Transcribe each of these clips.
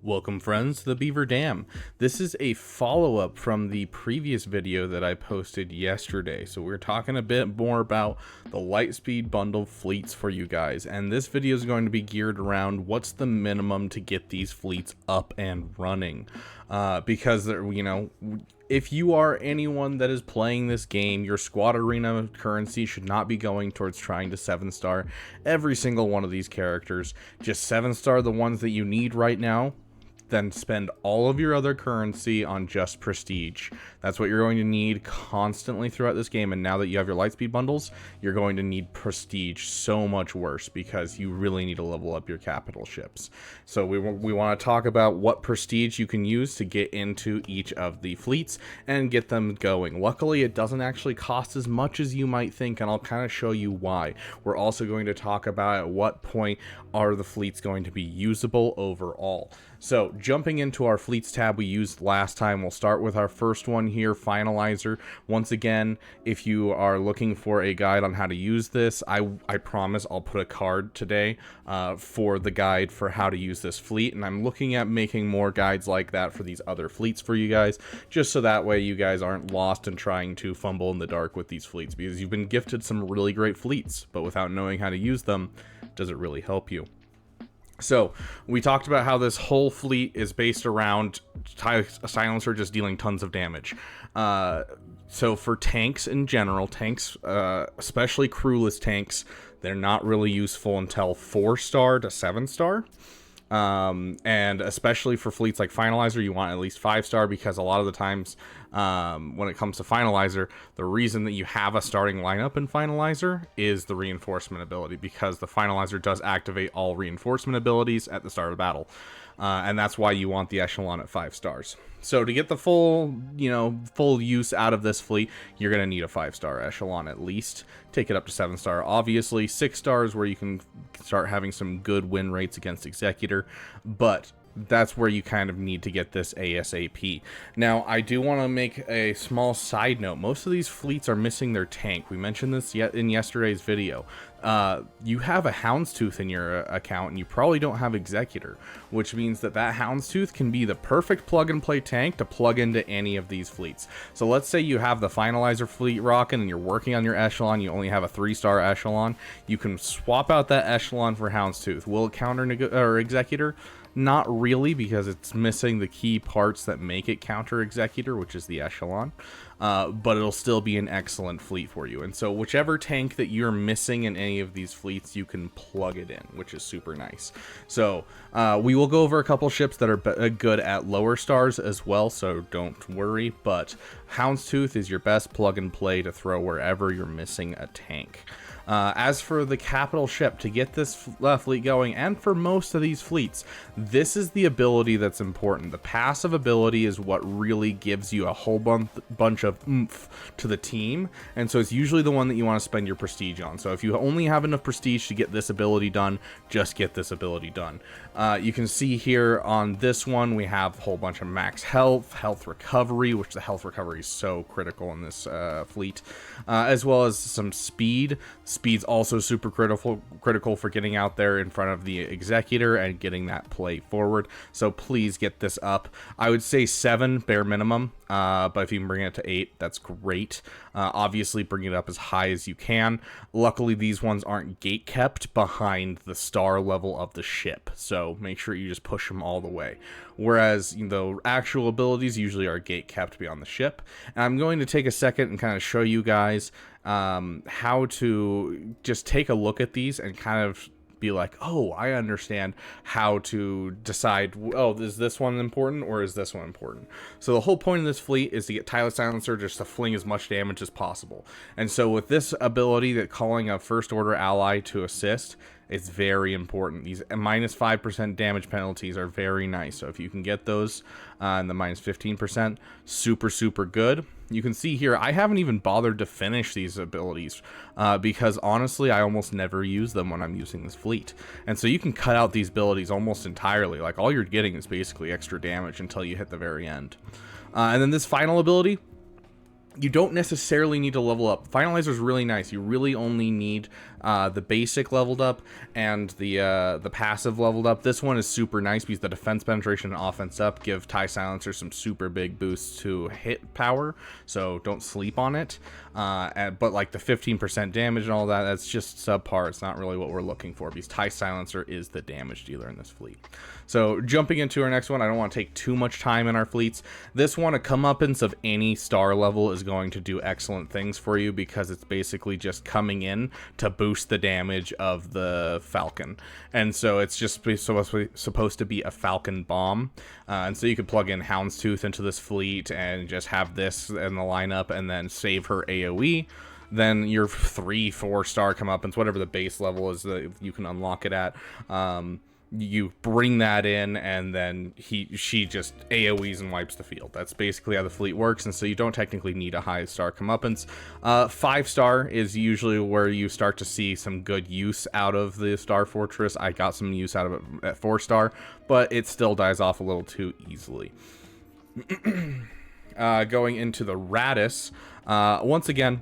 Welcome friends to the Beaver Dam. This is a follow-up from the previous video that I posted yesterday. So we're talking a bit more about the Lightspeed bundle fleets for you guys. And this video is going to be geared around what's the minimum to get these fleets up and running. Because they're, if you are anyone that is playing this game, your squad arena currency should not be going towards trying to 7-star every single one of these characters. Just 7-star the ones that you need right now, then spend all of your other currency on just prestige. That's what you're going to need constantly throughout this game, and now that you have your Lightspeed bundles, you're going to need prestige so much worse because you really need to level up your capital ships. So we want to talk about what prestige you can use to get into each of the fleets and get them going. Luckily, it doesn't actually cost as much as you might think, and I'll kind of show you why. We're also going to talk about at what point are the fleets going to be usable overall. So jumping into our fleets tab we used last time, we'll start with our first one here, Finalizer. Once again, if you are looking for a guide on how to use this, I promise I'll put a card today for the guide for how to use this fleet, and I'm looking at making more guides like that for these other fleets for you guys, just so that way you guys aren't lost and trying to fumble in the dark with these fleets, because you've been gifted some really great fleets, but without knowing how to use them, does it really help you? So, we talked about how this whole fleet is based around Silencer just dealing tons of damage. So for tanks in general, tanks, especially crewless tanks, they're not really useful until 4-star to 7-star. And especially for fleets like Finalizer, you want at least 5-star, because a lot of the times when it comes to Finalizer, the reason that you have a starting lineup in Finalizer is the reinforcement ability, because the Finalizer does activate all reinforcement abilities at the start of battle. And that's why you want the echelon at 5 stars. So to get the full use out of this fleet, you're going to need a 5-star echelon at least. Take it up to 7-star. Obviously, 6 stars where you can start having some good win rates against Executor, but that's where you kind of need to get this ASAP. Now, I do want to make a small side note. Most of these fleets are missing their tank. We mentioned this in yesterday's video. You have a Houndstooth in your account, and you probably don't have Executor, which means that Houndstooth can be the perfect plug-and-play tank to plug into any of these fleets. So let's say you have the Finalizer fleet rocking, and you're working on your echelon, you only have a 3-star echelon. You can swap out that echelon for Houndstooth. Will it counter Executor? Not really, because it's missing the key parts that make it counter Executor, which is the echelon, but it'll still be an excellent fleet for you. And so whichever tank that you're missing in any of these fleets, you can plug it in, which is super nice. So we will go over a couple ships that are good at lower stars as well, so don't worry, but Houndstooth is your best plug and play to throw wherever you're missing a tank. As for the capital ship, to get this fleet going, and for most of these fleets, this is the ability that's important. The passive ability is what really gives you a whole bunch of oomph to the team, and so it's usually the one that you want to spend your prestige on. So if you only have enough prestige to get this ability done, just get this ability done. You can see here on this one, we have a whole bunch of max health recovery, which the health recovery is so critical in this fleet, as well as some speed. Speed's also super critical for getting out there in front of the Executor and getting that play forward. So please get this up. I would say 7 bare minimum, but if you can bring it to 8, that's great. Obviously bring it up as high as you can. Luckily, these ones aren't gate kept behind the star level of the ship, so make sure you just push them all the way. Whereas the actual abilities usually are gate kept beyond the ship. And I'm going to take a second and kind of show you guys how to just take a look at these and kind of be like, oh, I understand how to decide, oh, is this one important or is this one important? So the whole point of this fleet is to get Tyler Silencer just to fling as much damage as possible. And so with this ability, that calling a first order ally to assist, it's very important. These minus 5% damage penalties are very nice. So if you can get those and the minus 15%, super good. You can see here, I haven't even bothered to finish these abilities because honestly, I almost never use them when I'm using this fleet. And so you can cut out these abilities almost entirely. Like, all you're getting is basically extra damage until you hit the very end. And then this final ability, you don't necessarily need to level up. Finalizer is really nice. You really only need the basic leveled up and the passive leveled up. This one is super nice because the defense penetration and offense up give TIE Silencer some super big boosts to hit power, so don't sleep on it. But like the 15% damage and all that, that's just subpar. It's not really what we're looking for because TIE Silencer is the damage dealer in this fleet. So jumping into our next one, I don't want to take too much time in our fleets. This one, a comeuppance of any star level is going to do excellent things for you because it's basically just coming in to boost the damage of the Falcon. And so it's just supposed to be a Falcon bomb. And so you could plug in Houndstooth into this fleet and just have this in the lineup and then save her AoE. Then your 3-4 star comeuppance, whatever the base level is that you can unlock it at, you bring that in, and then she just AoEs and wipes the field. That's basically how the fleet works, and so you don't technically need a high star comeuppance. 5-star is usually where you start to see some good use out of the Star Fortress. I got some use out of it at 4-star, but it still dies off a little too easily. Going into the Raddus, once again,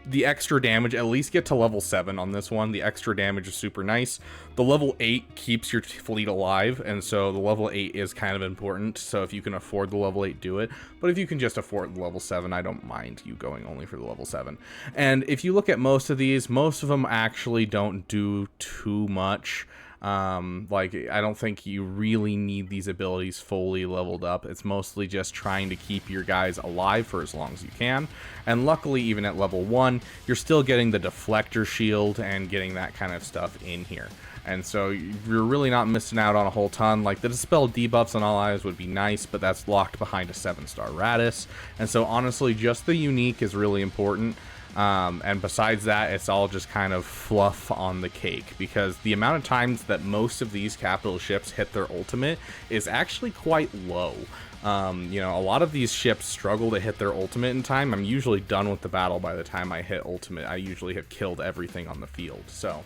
the extra damage, at least get to level 7 on this one. The extra damage is super nice. The level 8 keeps your fleet alive, and so the level 8 is kind of important. So if you can afford the level 8, do it. But if you can just afford the level 7, I don't mind you going only for the level 7. And if you look at most of these, most of them actually don't do too much. Like, I don't think you really need these abilities fully leveled up. It's mostly just trying to keep your guys alive for as long as you can. And luckily, even at level 1, you're still getting the deflector shield and getting that kind of stuff in here. And so you're really not missing out on a whole ton. Like, the dispel debuffs on all eyes would be nice, but that's locked behind a 7-star Raddus. And so honestly, just the unique is really important. And besides that, it's all just kind of fluff on the cake, because the amount of times that most of these capital ships hit their ultimate is actually quite low. You know, a lot of these ships struggle to hit their ultimate in time. I'm usually done with the battle by the time I hit ultimate. I usually have killed everything on the field. So,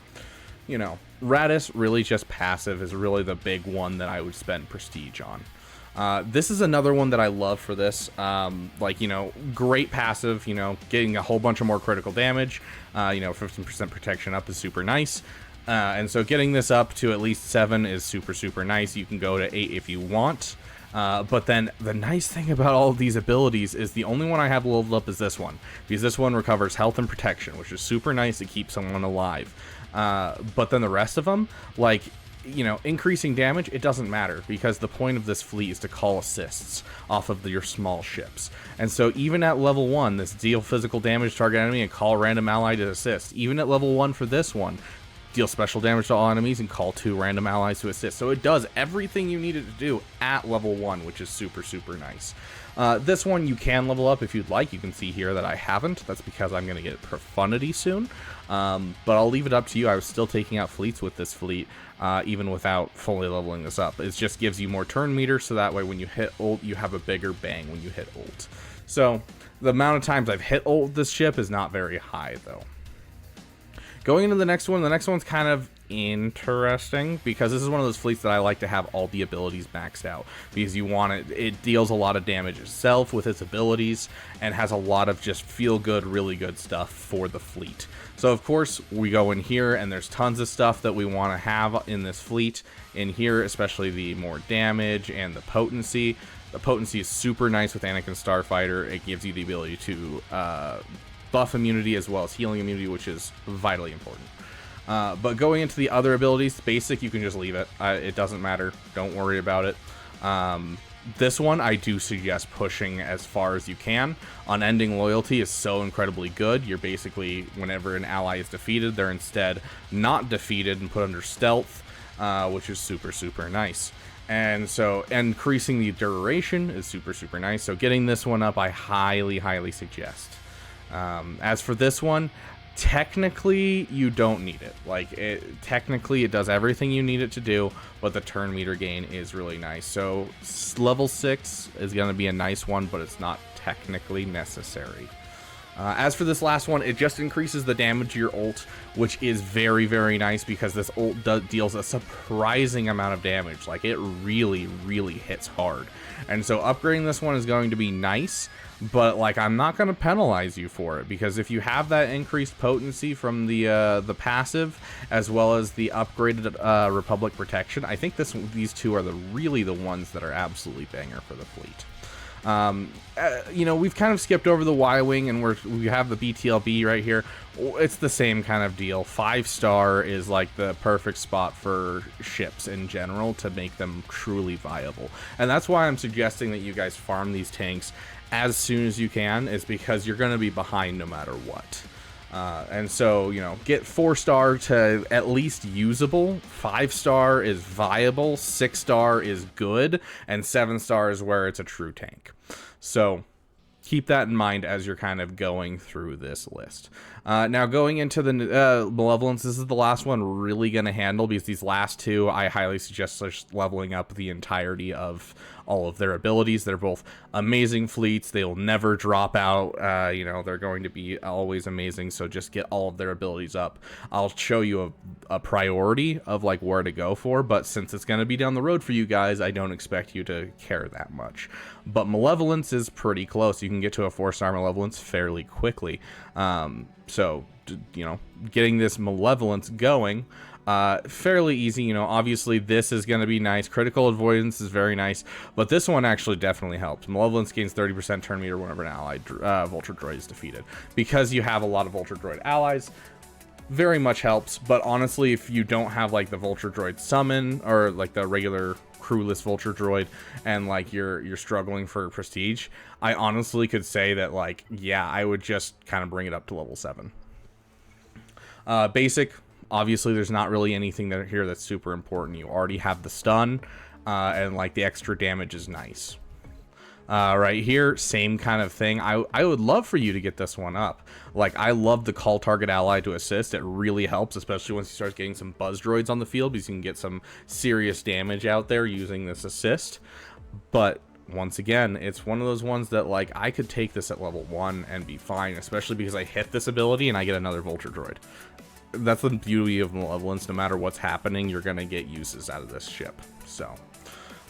you know, Raddus, really just passive, is really the big one that I would spend prestige on. This is another one that I love for this. Like, you know, great passive, you know, getting a whole bunch of more critical damage, you know, 15% protection up is super nice. And so getting this up to at least 7 is super, super nice. You can go to 8 if you want. But then the nice thing about all of these abilities is the only one I have leveled up is this one, because this one recovers health and protection, which is super nice to keep someone alive. But then the rest of them, like, you know, increasing damage, it doesn't matter, because the point of this fleet is to call assists off of your small ships. And so even at level 1, this deal physical damage to target enemy and call random ally to assist. Even at level 1 for this one, deal special damage to all enemies and call 2 random allies to assist. So it does everything you need it to do at level 1, which is super, super nice. This one you can level up if you'd like. You can see here that I haven't. That's because I'm going to get Profundity soon. But I'll leave it up to you. I was still taking out fleets with this fleet, even without fully leveling this up. It just gives you more turn meter, so that way when you hit ult, you have a bigger bang when you hit ult. So the amount of times I've hit ult this ship is not very high, though. Going into the next one's kind of interesting, because this is one of those fleets that I like to have all the abilities maxed out, because you want it deals a lot of damage itself with its abilities and has a lot of just feel good, really good stuff for the fleet. So of course we go in here and there's tons of stuff that we want to have in this fleet in here, especially the more damage and the potency. The potency is super nice with Anakin Starfighter. It gives you the ability to buff immunity as well as healing immunity, which is vitally important. But going into the other abilities, basic, you can just leave it. It doesn't matter. Don't worry about it. This one, I do suggest pushing as far as you can. Unending Loyalty is so incredibly good. You're basically, whenever an ally is defeated, they're instead not defeated and put under stealth, which is super, super nice. And so increasing the duration is super, super nice. So getting this one up, I highly, highly suggest. As for this one, technically you don't need it. Like, technically it does everything you need it to do, but the turn meter gain is really nice. So level 6 is going to be a nice one, but it's not technically necessary. As for this last one, it just increases the damage to your ult, which is very, very nice because this ult deals a surprising amount of damage. Like, it really, really hits hard. And so upgrading this one is going to be nice, but like, I'm not going to penalize you for it, because if you have that increased potency from the passive as well as the upgraded Republic protection, I think these two are really the ones that are absolutely banger for the fleet. You know, we've kind of skipped over the Y-Wing, and we have the BTLB right here. It's the same kind of deal. 5-star is like the perfect spot for ships in general to make them truly viable. And that's why I'm suggesting that you guys farm these tanks as soon as you can, is because you're going to be behind no matter what. And so, you know, get 4-star to at least usable, 5-star is viable, 6-star is good, and 7-star is where it's a true tank. So keep that in mind as you're kind of going through this list. Now going into the Malevolence, this is the last one we're really going to handle, because these last two I highly suggest just leveling up the entirety of all of their abilities. They're both amazing fleets. They'll never drop out. You know, they're going to be always amazing, so just get all of their abilities up. I'll show you a priority of like where to go for, but since it's going to be down the road for you guys, I don't expect you to care that much. But Malevolence is pretty close. You can get to a 4-star Malevolence fairly quickly. So, you know, getting this Malevolence going, fairly easy. You know, obviously this is going to be nice. Critical avoidance is very nice, but this one actually definitely helps. Malevolence gains 30% turn meter whenever an allied Vulture Droid is defeated. Because you have a lot of Vulture Droid allies, very much helps. But honestly, if you don't have like the Vulture Droid summon, or like the regular crewless Vulture Droid, and like you're struggling for prestige, I honestly could say that, like, yeah, I would just kind of bring it up to level 7. Basic, obviously there's not really anything here that's super important. You already have the stun, and like the extra damage is nice. Right here, same kind of thing. I would love for you to get this one up. Like, I love the call target ally to assist. It really helps, especially once you start getting some buzz droids on the field, because you can get some serious damage out there using this assist. But once again, it's one of those ones that, like, I could take this at level 1 and be fine, especially because I hit this ability and I get another Vulture Droid. That's the beauty of Malevolence. No matter what's happening, you're going to get uses out of this ship. So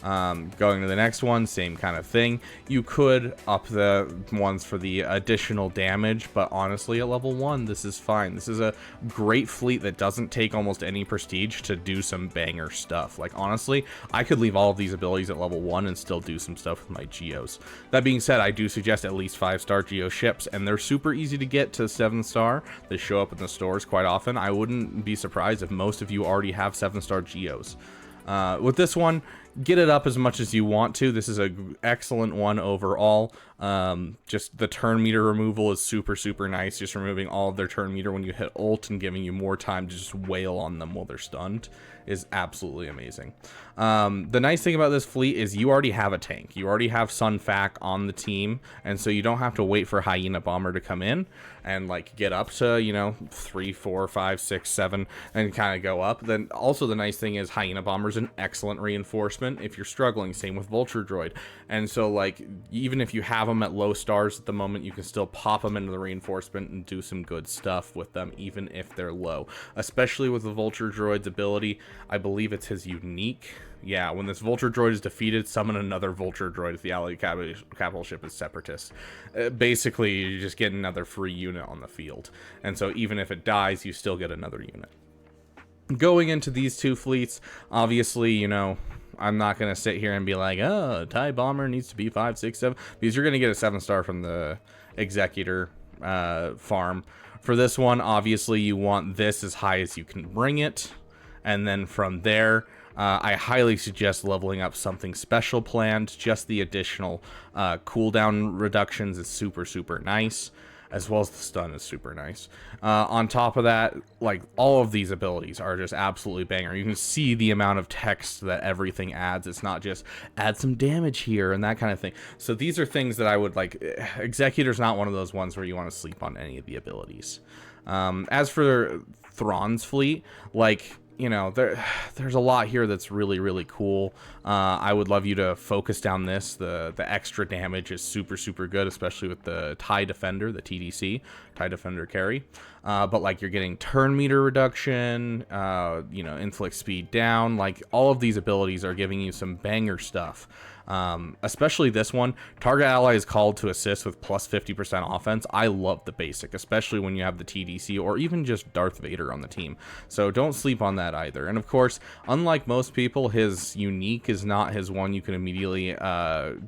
going to the next one, same kind of thing. You could up the ones for the additional damage, but honestly at level 1 this is fine. This is a great fleet that doesn't take almost any prestige to do some banger stuff. Like, honestly, I could leave all of these abilities at level 1 and still do some stuff with my Geos. That being said, I do suggest at least 5-star Geo ships, and they're super easy to get to 7-star. They show up in the stores quite often. I wouldn't be surprised if most of you already have 7-star Geos. With this one, get it up as much as you want to. This is an excellent one overall. Just the turn meter removal is super, super nice. Just removing all of their turn meter when you hit ult and giving you more time to just wail on them while they're stunned is absolutely amazing. The nice thing about this fleet is you already have a tank. You already have Sun Fac on the team, and so you don't have to wait for Hyena Bomber to come in and like get up to, you know, 3, 4, 5, 6, 7 and kind of go up. Then also the nice thing is Hyena Bomber is an excellent reinforcement if you're struggling. Same with Vulture Droid. And so, like, even if you have them at low stars at the moment, you can still pop them into the reinforcement and do some good stuff with them, even if they're low. Especially with the Vulture Droid's ability, I believe it's his unique. Yeah, when this Vulture Droid is defeated, summon another Vulture Droid if the allied capital ship is Separatist. Basically, you just get another free unit on the field. And so even if it dies, you still get another unit. Going into these two fleets, obviously, you know, I'm not going to sit here and be like, oh, TIE Bomber needs to be 5, 6, 7, because you're going to get a 7-star from the Executor farm. For this one, obviously, you want this as high as you can bring it. And then from there, I highly suggest leveling up something special planned. Just the additional cooldown reductions is super, super nice, as well as the stun is super nice. On top of that, like, all of these abilities are just absolutely banger. You can see the amount of text that everything adds. It's not just add some damage here and that kind of thing. So these are things that I would like. Executor's not one of those ones where you want to sleep on any of the abilities. As for Thrawn's fleet, like, you know, there's a lot here that's really, really cool. I would love you to focus down this. The extra damage is super, super good, especially with the TIE Defender, the TDC, TIE Defender carry. But like you're getting turn meter reduction, you know, inflict speed down. Like all of these abilities are giving you some banger stuff. Especially this one, target ally is called to assist with plus 50% offense. I love the basic, especially when you have the TDC or even just Darth Vader on the team. So don't sleep on that either. And of course, unlike most people, his unique is not his one you can immediately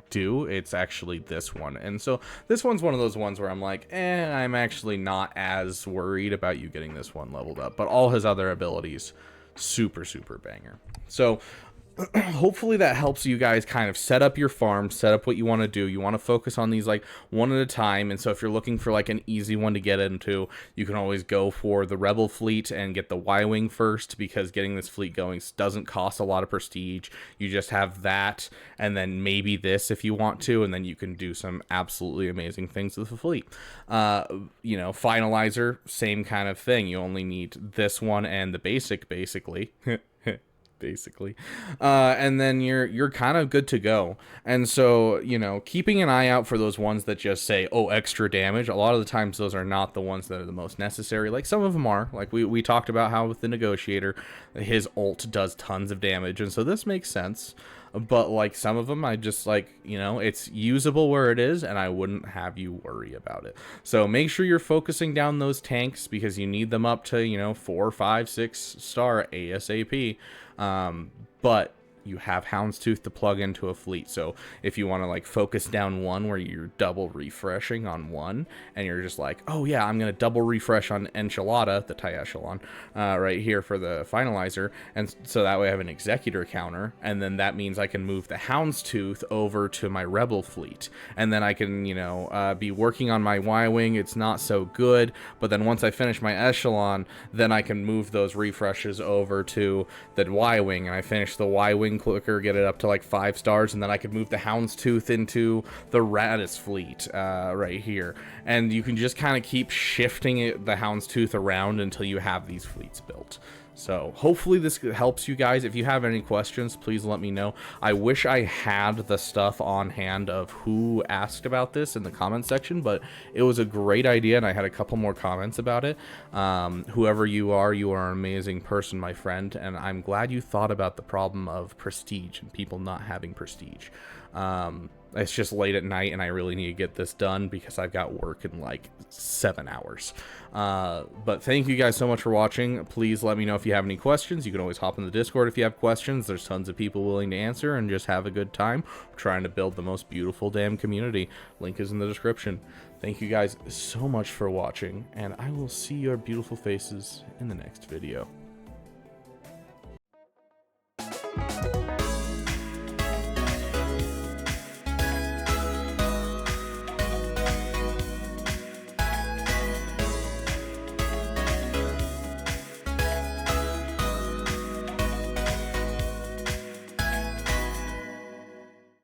do. It's actually this one. And so this one's one of those ones where I'm like, I'm actually not as worried about you getting this one leveled up. But all his other abilities, super, super banger. So hopefully that helps you guys kind of set up your farm, set up what you want to do. You want to focus on these like one at a time. And so if you're looking for like an easy one to get into, you can always go for the Rebel fleet and get the Y-Wing first, because getting this fleet going doesn't cost a lot of prestige. You just have that and then maybe this if you want to, and then you can do some absolutely amazing things with the fleet. You know, Finalizer, same kind of thing. You only need this one and the basic, basically. And then you're kind of good to go. And so, you know, keeping an eye out for those ones that just say, oh, extra damage, a lot of the times those are not the ones that are the most necessary. Like some of them are, like we talked about how with the Negotiator, his ult does tons of damage, and so this makes sense. But like some of them, I just like, you know, it's usable where it is, and I wouldn't have you worry about it. So make sure you're focusing down those tanks, because you need them up to, you know, 4, 5, 6 star ASAP. But you have Houndstooth to plug into a fleet. So if you want to like focus down one where you're double refreshing on one, and you're just like, oh yeah, I'm going to double refresh on Enchilada, the TIE Echelon, right here for the Finalizer. And so that way I have an Executor counter. And then that means I can move the Houndstooth over to my Rebel fleet. And then I can, you know, be working on my Y-Wing. It's not so good. But then once I finish my Echelon, then I can move those refreshes over to the Y-Wing. And I finish the Y-Wing quicker, get it up to like 5 stars, and then I could move the Houndstooth into the Raddus fleet right here. And you can just kind of keep shifting the Houndstooth around until you have these fleets built. So hopefully this helps you guys. If you have any questions, please let me know. I wish I had the stuff on hand of who asked about this in the comment section, but it was a great idea, and I had a couple more comments about it. Whoever you are an amazing person, my friend, and I'm glad you thought about the problem of prestige and people not having prestige. It's just late at night, and I really need to get this done because I've got work in like 7 hours. But thank you guys so much for watching. Please let me know if you have any questions. You can always hop in the Discord if you have questions. There's tons of people willing to answer, and just have a good time. We're trying to build the most beautiful damn community. Link is in the description. Thank you guys so much for watching, and I will see your beautiful faces in the next video.